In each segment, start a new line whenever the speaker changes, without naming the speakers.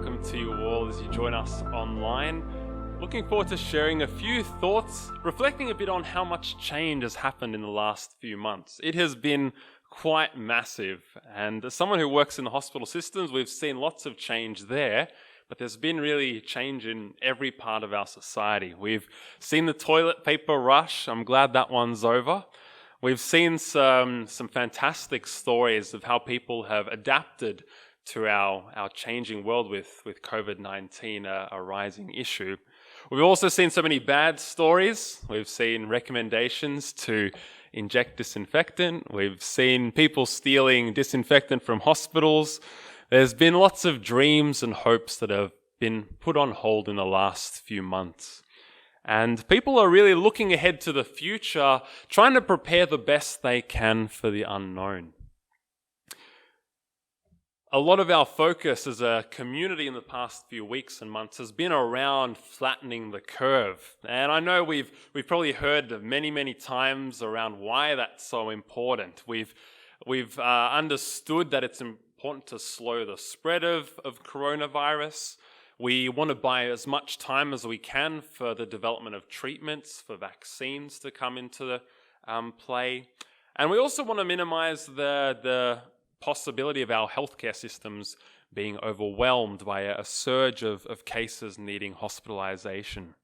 welcome to you all as you join us online. Looking forward to sharing a few thoughts, reflecting a bit on how much change has happened in the last few months. It has been quite massive, and as someone who works in the hospital systems, we've seen lots of change there, but there's been really change in every part of our society. We've seen the toilet paper rush. I'm glad that one's over. We've seen some fantastic stories of how people have adapted to our changing world with COVID-19, a rising issue. We've also seen so many bad stories. We've seen recommendations to inject disinfectant. We've seen people stealing disinfectant from hospitals. There's been lots of dreams and hopes that have been put on hold in the last few months. And people are really looking ahead to the future, trying to prepare the best they can for the unknown. A lot of our focus as a community in the past few weeks and months has been around flattening the curve. And I know we've probably heard many times around why that's so important. We've understood that it's important to slow the spread of coronavirus. We want to buy as much time as we can for the development of treatments, for vaccines to come into play. And we also want to minimize the possibility of our healthcare systems being overwhelmed by a surge of cases needing hospitalization.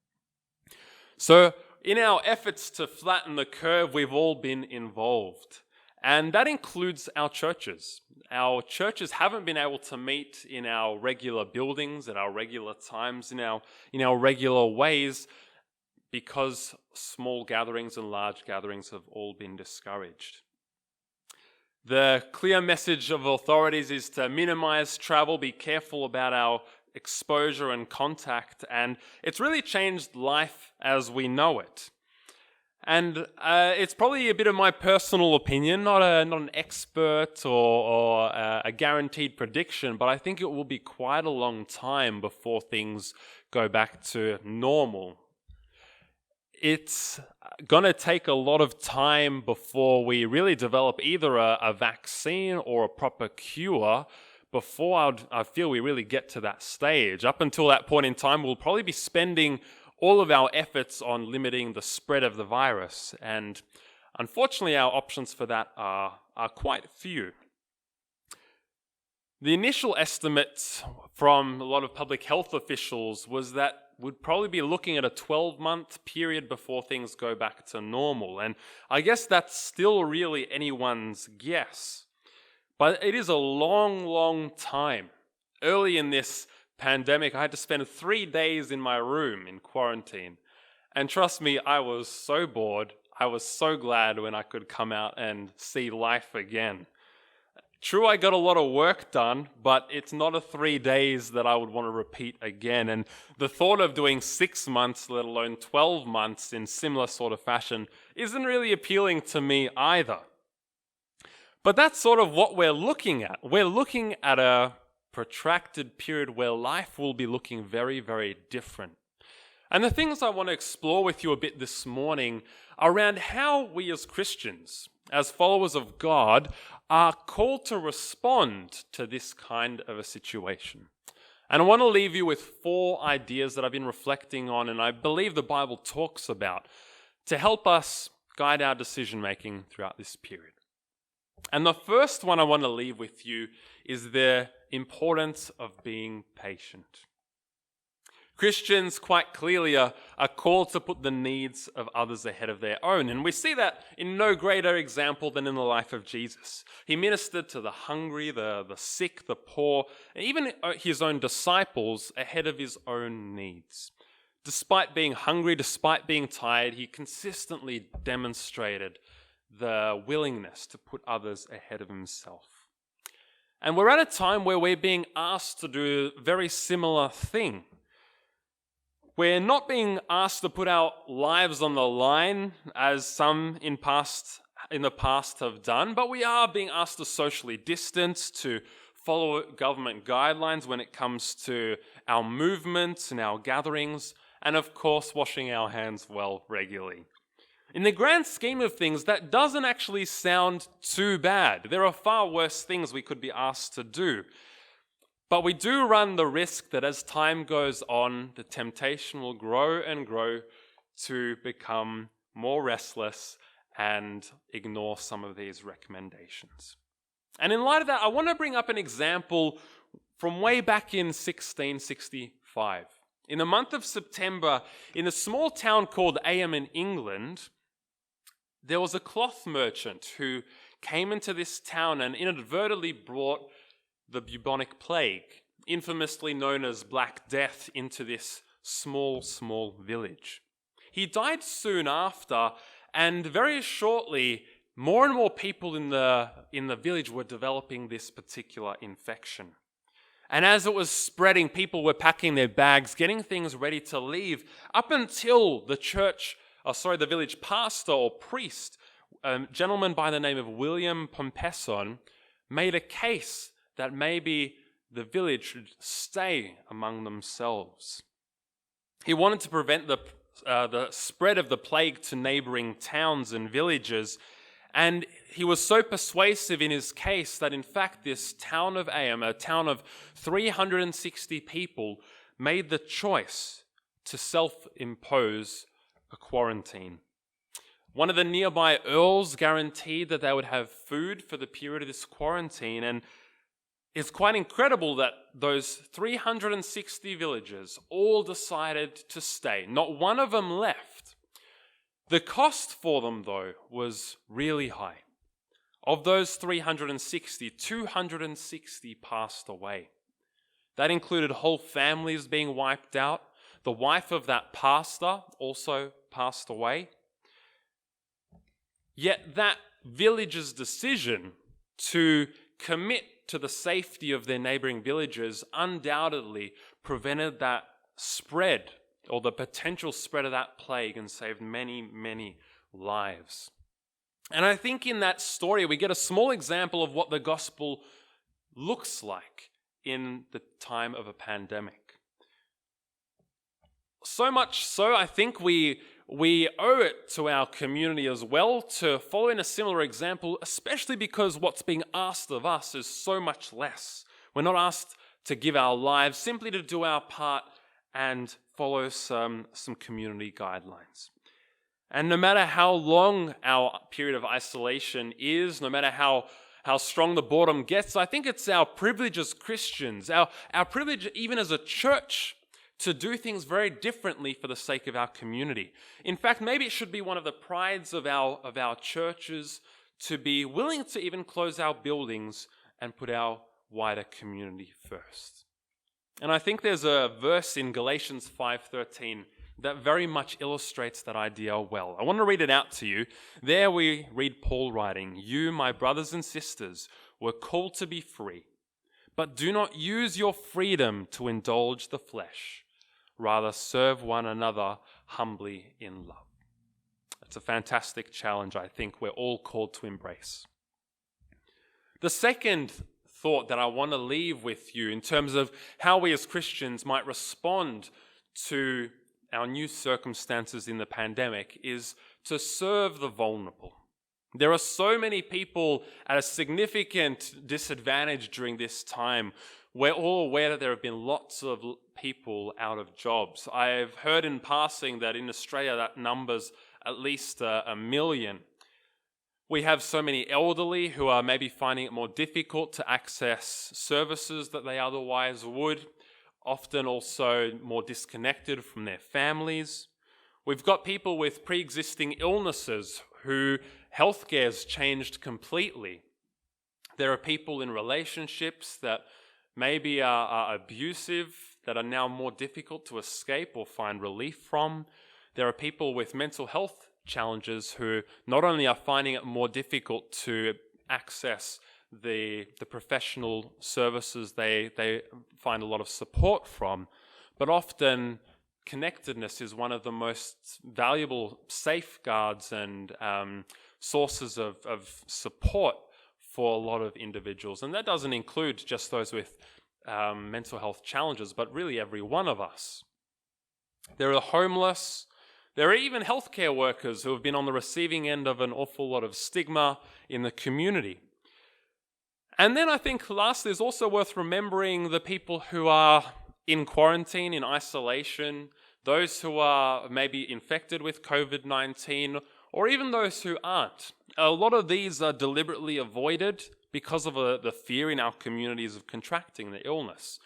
So in our efforts to flatten the curve, we've all been involved. And that includes our churches. Our churches haven't been able to meet in our regular buildings, at our regular times, in our regular ways, because small gatherings and large gatherings have all been discouraged. The clear message of authorities is to minimize travel, be careful about our exposure and contact, and it's really changed life as we know it. And it's probably a bit of my personal opinion, not an expert or a guaranteed prediction, but I think it will be quite a long time before things go back to normal. It's going to take a lot of time before we really develop either a vaccine or a proper cure before I feel we really get to that stage. Up until that point in time, we'll probably be spending all of our efforts on limiting the spread of the virus. And unfortunately, our options for that are quite few. The initial estimates from a lot of public health officials was that we'd probably be looking at a 12-month period before things go back to normal. And I guess that's still really anyone's guess. But it is a long time. Early in this pandemic, I had to spend 3 days in my room in quarantine. And trust me, I was so bored. I was so glad when I could come out and see life again. True, I got a lot of work done, but it's not a 3 days that I would want to repeat again. And the thought of doing 6 months, let alone 12 months in similar sort of fashion, isn't really appealing to me either. But that's sort of what we're looking at. We're looking at a protracted period where life will be looking very different. And the things I want to explore with you a bit this morning are around how we as Christians, as followers of God, are called to respond to this kind of a situation. And I want to leave you with 4 ideas that I've been reflecting on and I believe the Bible talks about to help us guide our decision making throughout this period. And the first one I want to leave with you is the importance of being patient. Christians quite clearly are called to put the needs of others ahead of their own. And we see that in no greater example than in the life of Jesus. He ministered to the hungry, the sick, the poor, and even his own disciples ahead of his own needs. Despite being hungry, despite being tired, he consistently demonstrated the willingness to put others ahead of himself. And we're at a time where we're being asked to do a very similar thing. We're not being asked to put our lives on the line as some in the past have done, but we are being asked to socially distance, to follow government guidelines when it comes to our movements and our gatherings, and of course washing our hands well regularly. In the grand scheme of things, that doesn't actually sound too bad. There are far worse things we could be asked to do. But we do run the risk that as time goes on, the temptation will grow and grow to become more restless and ignore some of these recommendations. And in light of that, I want to bring up an example from way back in 1665. In the month of September, in a small town called Ayham in England, there was a cloth merchant who came into this town and inadvertently brought the bubonic plague, infamously known as Black Death, into this small village. He died soon after, and very shortly, more and more people in the village were developing this particular infection. And as it was spreading, people were packing their bags, getting things ready to leave, up until the village pastor or priest, a gentleman by the name of William Pompesson, made a case that maybe the village should stay among themselves. He wanted to prevent the spread of the plague to neighboring towns and villages, and he was so persuasive in his case that in fact this town of Ayham, a town of 360 people, made the choice to self-impose a quarantine. One of the nearby earls guaranteed that they would have food for the period of this quarantine, and it's quite incredible that those 360 villagers all decided to stay. Not one of them left. The cost for them, though, was really high. Of those 360, 260 passed away. That included whole families being wiped out. The wife of that pastor also passed away. Yet that village's decision to commit to the safety of their neighboring villages undoubtedly prevented that spread or the potential spread of that plague and saved many lives. And I think in that story we get a small example of what the gospel looks like in the time of a pandemic. So much so, I think we owe it to our community as well to follow in a similar example, especially because what's being asked of us is so much less. We're not asked to give our lives, simply to do our part and follow some community guidelines. And no matter how long our period of isolation is, no matter how strong the boredom gets, I think it's our privilege as Christians, our privilege even as a church, to do things very differently for the sake of our community. In fact, maybe it should be one of the prides of our churches to be willing to even close our buildings and put our wider community first. And I think there's a verse in Galatians 5:13 that very much illustrates that idea well. I want to read it out to you. There we read Paul writing, "You, my brothers and sisters, were called to be free, but do not use your freedom to indulge the flesh. Rather, serve one another humbly in love." It's a fantastic challenge I think we're all called to embrace. The second thought that I want to leave with you in terms of how we as Christians might respond to our new circumstances in the pandemic is to serve the vulnerable. There are so many people at a significant disadvantage during this time. We're all aware that there have been lots of people out of jobs. I've heard in passing that in Australia that number's at least 1 million. We have so many elderly who are maybe finding it more difficult to access services that they otherwise would, often also more disconnected from their families. We've got people with pre-existing illnesses who healthcare's changed completely. There are people in relationships that maybe are abusive, that are now more difficult to escape or find relief from. There are people with mental health challenges who not only are finding it more difficult to access the professional services they find a lot of support from, but often connectedness is one of the most valuable safeguards and sources of support for a lot of individuals. And that doesn't include just those with mental health challenges, but really every one of us. There are homeless. There are even healthcare workers who have been on the receiving end of an awful lot of stigma in the community. And then I think lastly, it's also worth remembering the people who are in quarantine, in isolation, those who are maybe infected with COVID-19, or even those who aren't. A lot of these are deliberately avoided because of the fear in our communities of contracting the illness.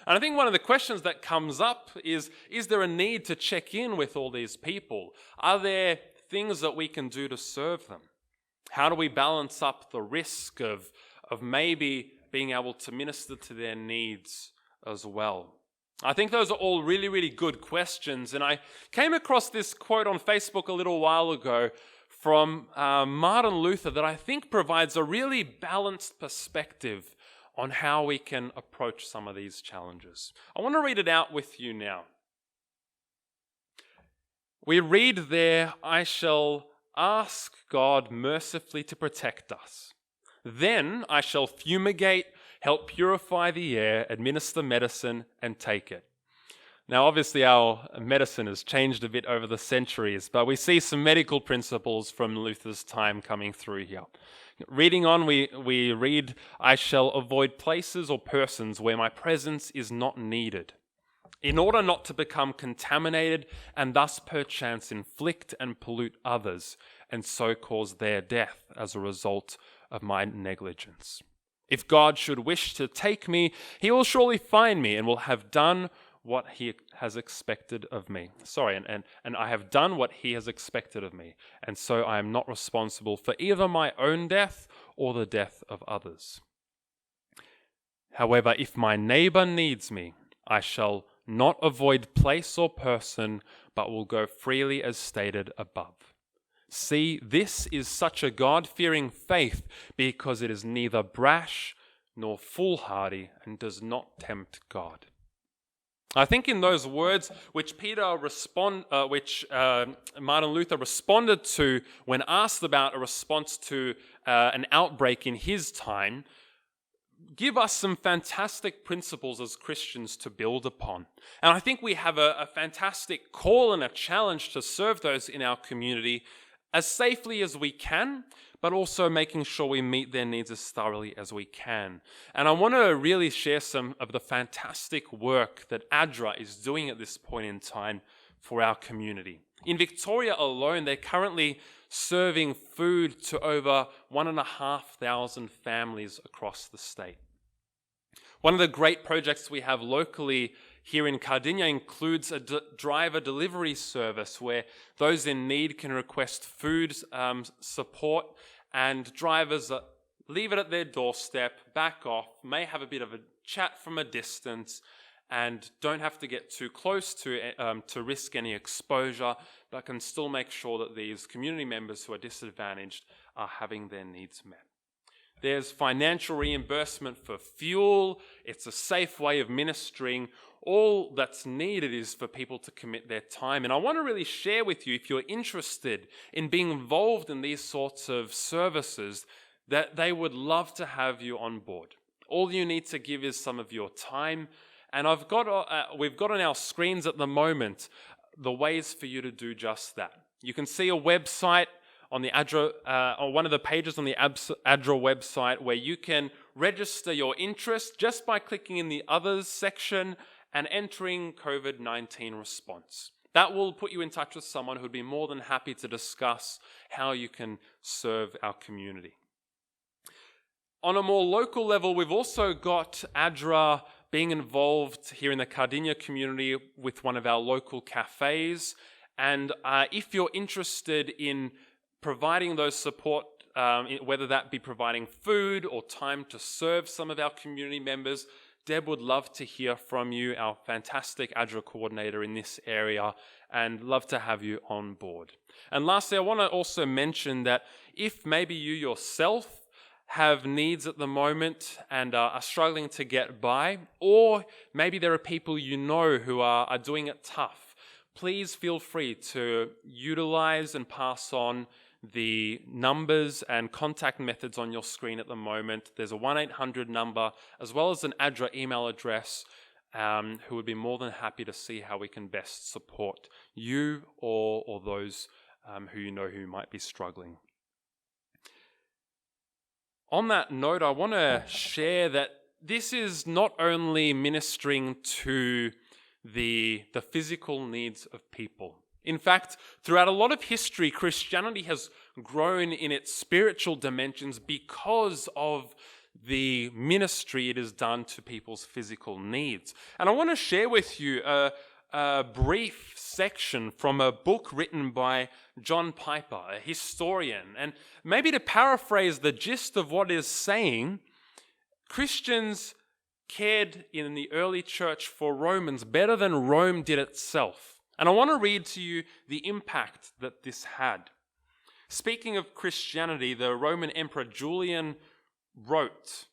And I think one of the questions that comes up is there a need to check in with all these people? Are there things that we can do to serve them? How do we balance up the risk of maybe being able to minister to their needs as well? I think those are all really, really good questions. And I came across this quote on Facebook a little while ago from Martin Luther that I think provides a really balanced perspective on how we can approach some of these challenges. I want to read it out with you now. We read there, "I shall ask God mercifully to protect us. Then I shall fumigate, help purify the air, administer medicine, and take it." Now, obviously, our medicine has changed a bit over the centuries, but we see some medical principles from Luther's time coming through here. Reading on, we read, "I shall avoid places or persons where my presence is not needed, in order not to become contaminated and thus perchance inflict and pollute others, and so cause their death as a result of my negligence. If God should wish to take me, he will surely find me and will have done what he has expected of me." And I have done what he has expected of me, and so I am not responsible for either my own death or the death of others. However, if my neighbor needs me, I shall not avoid place or person, but will go freely as stated above. See, this is such a God-fearing faith, because it is neither brash nor foolhardy and does not tempt God. I think in those words which Martin Luther responded to when asked about a response to an outbreak in his time, give us some fantastic principles as Christians to build upon. And I think we have a fantastic call and a challenge to serve those in our community as safely as we can, but also making sure we meet their needs as thoroughly as we can. And I want to really share some of the fantastic work that ADRA is doing at this point in time for our community. In Victoria alone, they're currently serving food to over 1,500 families across the state. One of the great projects we have locally here in Cardinia includes a driver delivery service where those in need can request food support, and drivers leave it at their doorstep, back off, may have a bit of a chat from a distance, and don't have to get too close to risk any exposure, but can still make sure that these community members who are disadvantaged are having their needs met. There's financial reimbursement for fuel. It's a safe way of ministering. All that's needed is for people to commit their time. And I want to really share with you, if you're interested in being involved in these sorts of services, that they would love to have you on board. All you need to give is some of your time. And we've got on our screens at the moment the ways for you to do just that. You can see a website on the ADRA, on one of the pages on the ADRA website, where you can register your interest just by clicking in the Others section and entering COVID-19 response. That will put you in touch with someone who'd be more than happy to discuss how you can serve our community. On a more local level, we've also got ADRA being involved here in the Cardinia community with one of our local cafes. And if you're interested in providing those support, whether that be providing food or time to serve some of our community members, Deb would love to hear from you, our fantastic ADRA coordinator in this area, and love to have you on board. And lastly, I want to also mention that if maybe you yourself have needs at the moment and are struggling to get by, or maybe there are people you know who are doing it tough, please feel free to utilize and pass on the numbers and contact methods on your screen at the moment. There's a 1-800 number as well as an ADRA email address, who would be more than happy to see how we can best support you or those who you know who might be struggling. on that note, I want to share that this is not only ministering to the physical needs of people. In fact, throughout a lot of history, Christianity has grown in its spiritual dimensions because of the ministry it has done to people's physical needs. And I want to share with you a brief section from a book written by John Piper, a historian. And maybe to paraphrase the gist of what is saying, Christians cared in the early church for Romans better than Rome did itself. And I want to read to you the impact that this had. Speaking of Christianity, the Roman Emperor Julian wrote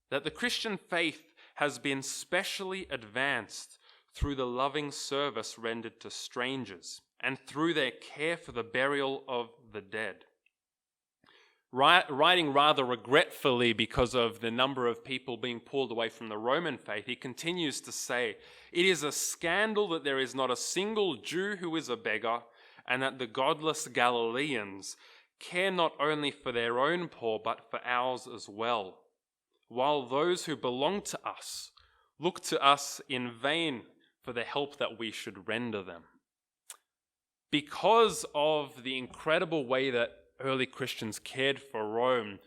that the Christian faith has been specially advanced through the loving service rendered to strangers and through their care for the burial of the dead. Writing rather regretfully because of the number of people being pulled away from the Roman faith, he continues to say, "It is a scandal that there is not a single Jew who is a beggar, and that the godless Galileans care not only for their own poor, but for ours as well, while those who belong to us look to us in vain for the help that we should render them." Because of the incredible way that early Christians cared for Rome,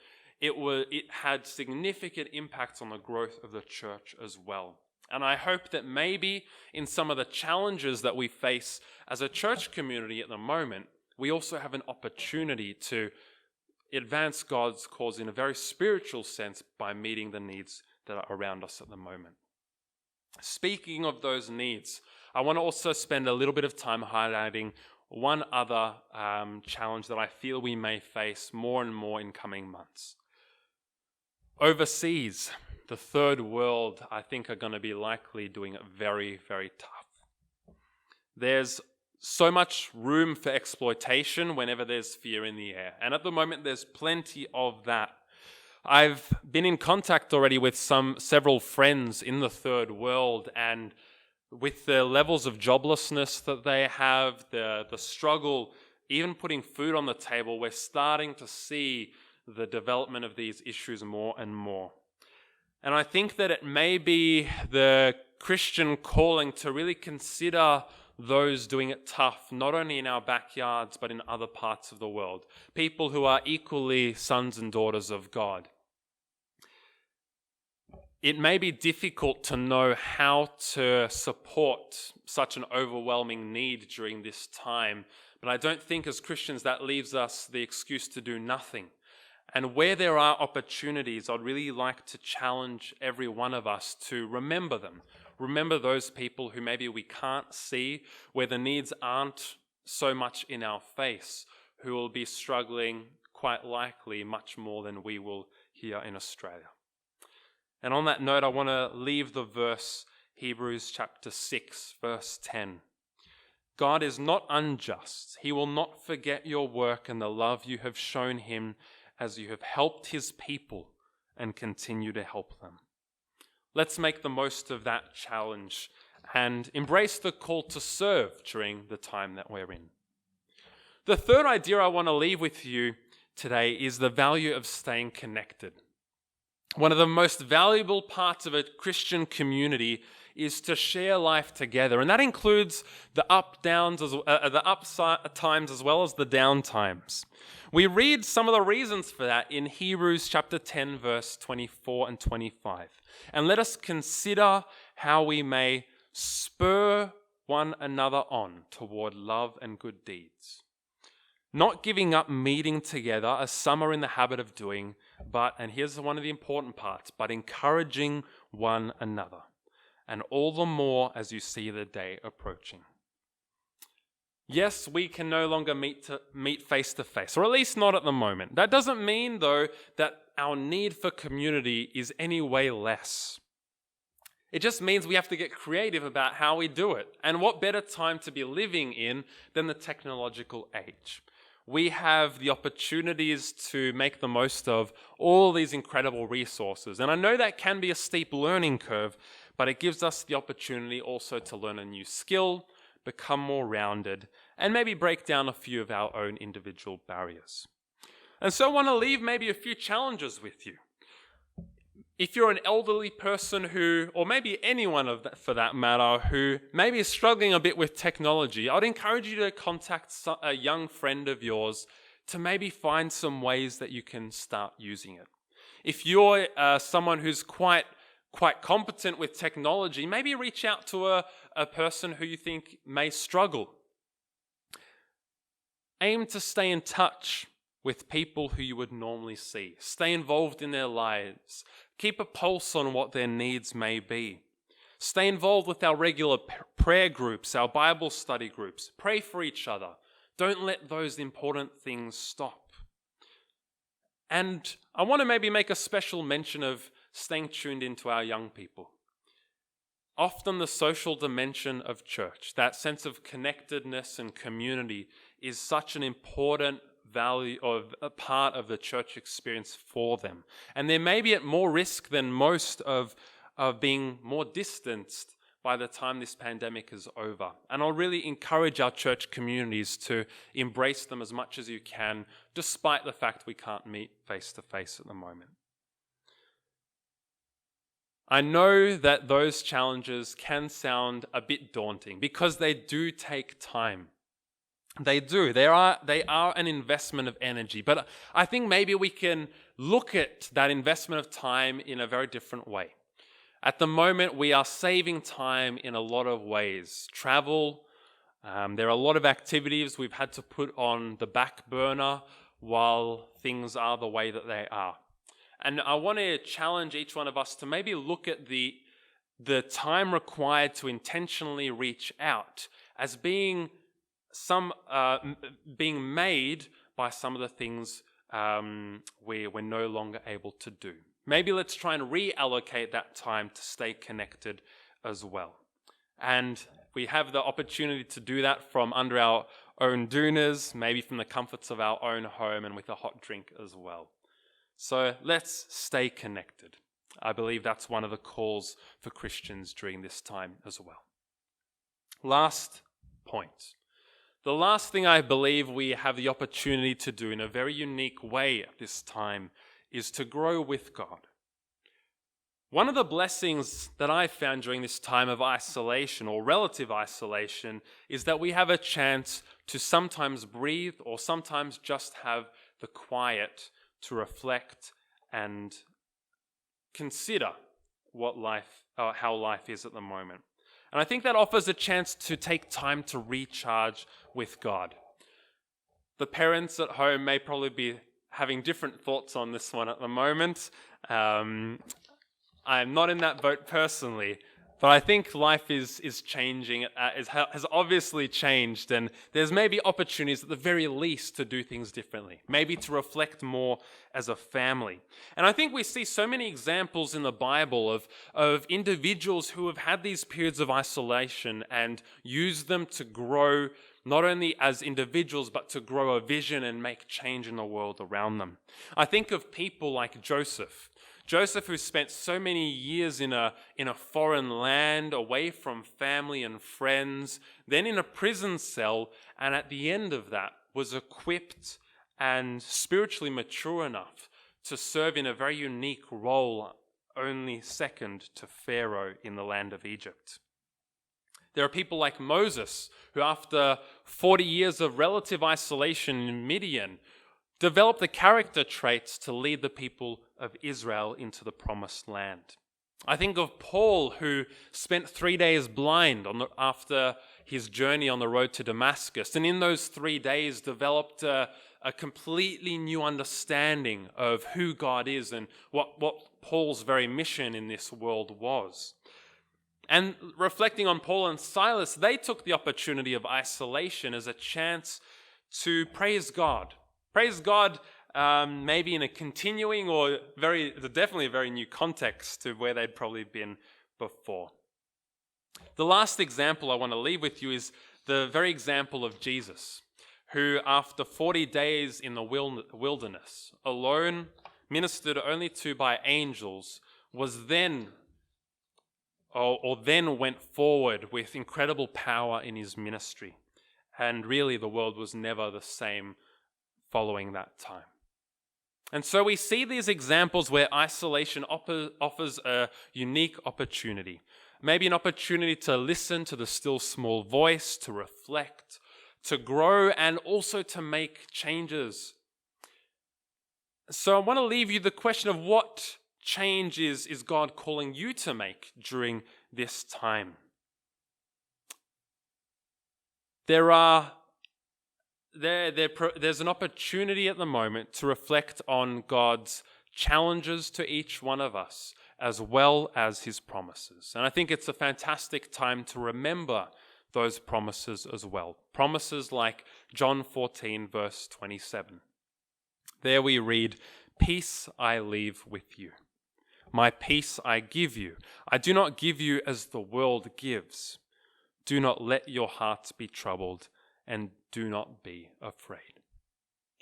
it had significant impacts on the growth of the church as well. And I hope that maybe in some of the challenges that we face as a church community at the moment, we also have an opportunity to advance God's cause in a very spiritual sense by meeting the needs that are around us at the moment. Speaking of those needs, I want to also spend a little bit of time highlighting one other challenge that I feel we may face more and more in coming months. Overseas, the third world, I think, are going to be likely doing it very, very tough. There's so much room for exploitation whenever there's fear in the air. And at the moment, there's plenty of that. I've been in contact already with several friends in the third world, and with the levels of joblessness that they have, the struggle, even putting food on the table, we're starting to see the development of these issues more and more. And I think that it may be the Christian calling to really consider those doing it tough, not only in our backyards, but in other parts of the world. People who are equally sons and daughters of God. It may be difficult to know how to support such an overwhelming need during this time, but I don't think as Christians that leaves us the excuse to do nothing. And where there are opportunities, I'd really like to challenge every one of us to remember them. Remember those people who maybe we can't see, where the needs aren't so much in our face, who will be struggling quite likely much more than we will here in Australia. And on that note, I want to leave the verse, Hebrews chapter 6, verse 10. God is not unjust. He will not forget your work and the love you have shown him as you have helped his people and continue to help them. Let's make the most of that challenge and embrace the call to serve during the time that we're in. The third idea I want to leave with you today is the value of staying connected. One of the most valuable parts of a Christian community is to share life together, and that includes the up times as well as the down times. We read some of the reasons for that in Hebrews chapter 10, verse 24 and 25. And let us consider how we may spur one another on toward love and good deeds. Not giving up meeting together, as some are in the habit of doing, but, and here's one of the important parts, but encouraging one another, and all the more as you see the day approaching. Yes, we can no longer meet face to face, or at least not at the moment. That doesn't mean, though, that our need for community is any way less. It just means we have to get creative about how we do it. And what better time to be living in than the technological age? We have the opportunities to make the most of all these incredible resources. And I know that can be a steep learning curve, but it gives us the opportunity also to learn a new skill, become more rounded, and maybe break down a few of our own individual barriers. And so I want to leave maybe a few challenges with you. If you're an elderly person who, or maybe anyone for that matter, who maybe is struggling a bit with technology, I'd encourage you to contact a young friend of yours to maybe find some ways that you can start using it. If you're someone who's quite competent with technology, maybe reach out to a person who you think may struggle. Aim to stay in touch with people who you would normally see. Stay involved in their lives. Keep a pulse on what their needs may be. Stay involved with our regular prayer groups, our Bible study groups. Pray for each other. Don't let those important things stop. And I want to maybe make a special mention of staying tuned into our young people. Often the social dimension of church, that sense of connectedness and community, is such an important value of a part of the church experience for them. And they may be at more risk than most of being more distanced by the time this pandemic is over. And I'll really encourage our church communities to embrace them as much as you can, despite the fact we can't meet face to face at the moment. I know that those challenges can sound a bit daunting because they do take time. They do. They are an investment of energy. But I think maybe we can look at that investment of time in a very different way. At the moment, we are saving time in a lot of ways. Travel, there are a lot of activities we've had to put on the back burner while things are the way that they are. And I want to challenge each one of us to maybe look at the time required to intentionally reach out as being made by some of the things we're no longer able to do. Maybe let's try and reallocate that time to stay connected as well. And we have the opportunity to do that from under our own doonas, maybe from the comforts of our own home and with a hot drink as well. So let's stay connected. I believe that's one of the calls for Christians during this time as well. Last point. The last thing I believe we have the opportunity to do in a very unique way at this time is to grow with God. One of the blessings that I found during this time of isolation or relative isolation is that we have a chance to sometimes breathe or sometimes just have the quiet to reflect and consider how life is at the moment. And I think that offers a chance to take time to recharge with God. The parents at home may probably be having different thoughts on this one at the moment. I'm not in that boat personally, but I think life is changing, has obviously changed, and there's maybe opportunities at the very least to do things differently, maybe to reflect more as a family. And I think we see so many examples in the Bible of individuals who have had these periods of isolation and used them to grow not only as individuals, but to grow a vision and make change in the world around them. I think of people like Joseph. Joseph, who spent so many years in a foreign land, away from family and friends, then in a prison cell, and at the end of that was equipped and spiritually mature enough to serve in a very unique role, only second to Pharaoh in the land of Egypt. There are people like Moses, who after 40 years of relative isolation in Midian, developed the character traits to lead the people of Israel into the promised land. I think of Paul, who spent 3 days blind after his journey on the road to Damascus, and in those 3 days developed a completely new understanding of who God is and what Paul's very mission in this world was. And reflecting on Paul and Silas, they took the opportunity of isolation as a chance to praise God. Praise God maybe in a continuing or definitely a very new context to where they'd probably been before. The last example I want to leave with you is the very example of Jesus, who after 40 days in the wilderness, alone, ministered only to by angels, was then went forward with incredible power in his ministry. And really the world was never the same following that time. And so we see these examples where isolation offers a unique opportunity. Maybe an opportunity to listen to the still small voice, to reflect, to grow, and also to make changes. So I want to leave you the question of what change is God calling you to make during this time? There's an opportunity at the moment to reflect on God's challenges to each one of us, as well as his promises. And I think it's a fantastic time to remember those promises as well. Promises like John 14, verse 27. There we read, "Peace I leave with you. My peace I give you. I do not give you as the world gives. Do not let your hearts be troubled, and do not be afraid."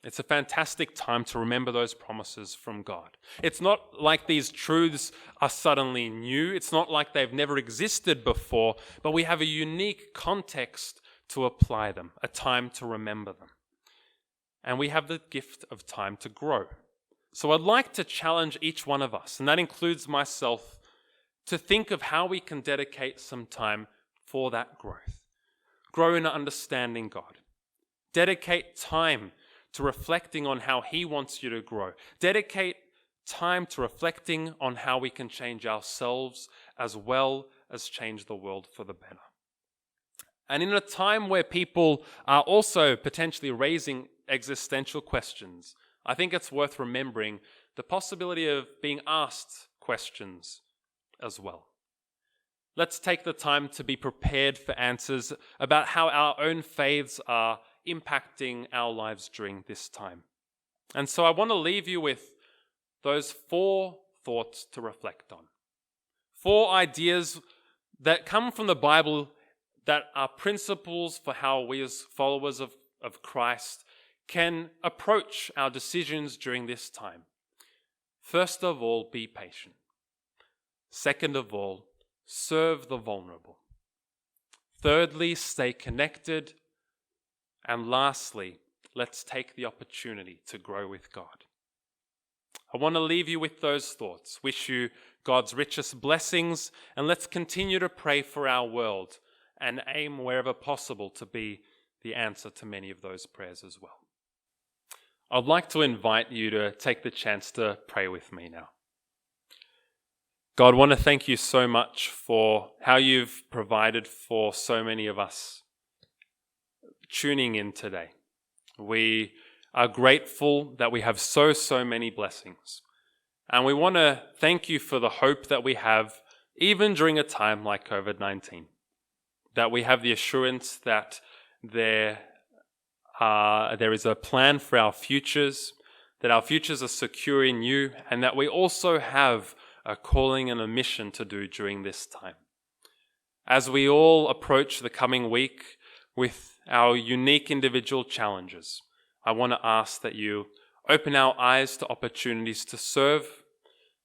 It's a fantastic time to remember those promises from God. It's not like these truths are suddenly new. It's not like they've never existed before, but we have a unique context to apply them, a time to remember them. And we have the gift of time to grow. So I'd like to challenge each one of us, and that includes myself, to think of how we can dedicate some time for that growth. Grow in understanding God. Dedicate time to reflecting on how he wants you to grow. Dedicate time to reflecting on how we can change ourselves as well as change the world for the better. And in a time where people are also potentially raising existential questions, I think it's worth remembering the possibility of being asked questions as well. Let's take the time to be prepared for answers about how our own faiths are impacting our lives during this time. And so I want to leave you with those 4 thoughts to reflect on. 4 ideas that come from the Bible that are principles for how we as followers of Christ can approach our decisions during this time. First of all, be patient. Second of all, serve the vulnerable. Thirdly, stay connected. And lastly, let's take the opportunity to grow with God. I want to leave you with those thoughts. Wish you God's richest blessings, and let's continue to pray for our world and aim wherever possible to be the answer to many of those prayers as well. I'd like to invite you to take the chance to pray with me now. God, I want to thank you so much for how you've provided for so many of us tuning in today. We are grateful that we have so many blessings. And we want to thank you for the hope that we have even during a time like COVID-19. That we have the assurance that there is a plan for our futures, that our futures are secure in you, and that we also have a calling and a mission to do during this time. As we all approach the coming week with our unique individual challenges, I want to ask that you open our eyes to opportunities to serve,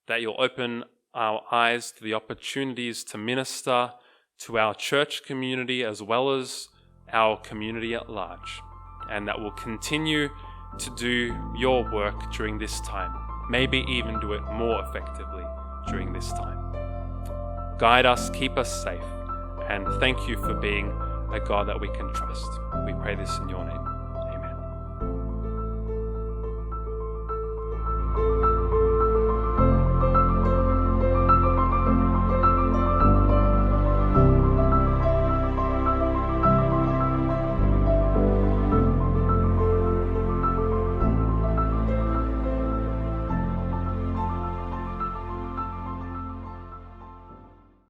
that you'll open our eyes to the opportunities to minister to our church community as well as our community at large, and that we'll continue to do your work during this time, maybe even do it more effectively during this time. Guide us, keep us safe, and thank you for being a God that we can trust. We pray this in your name.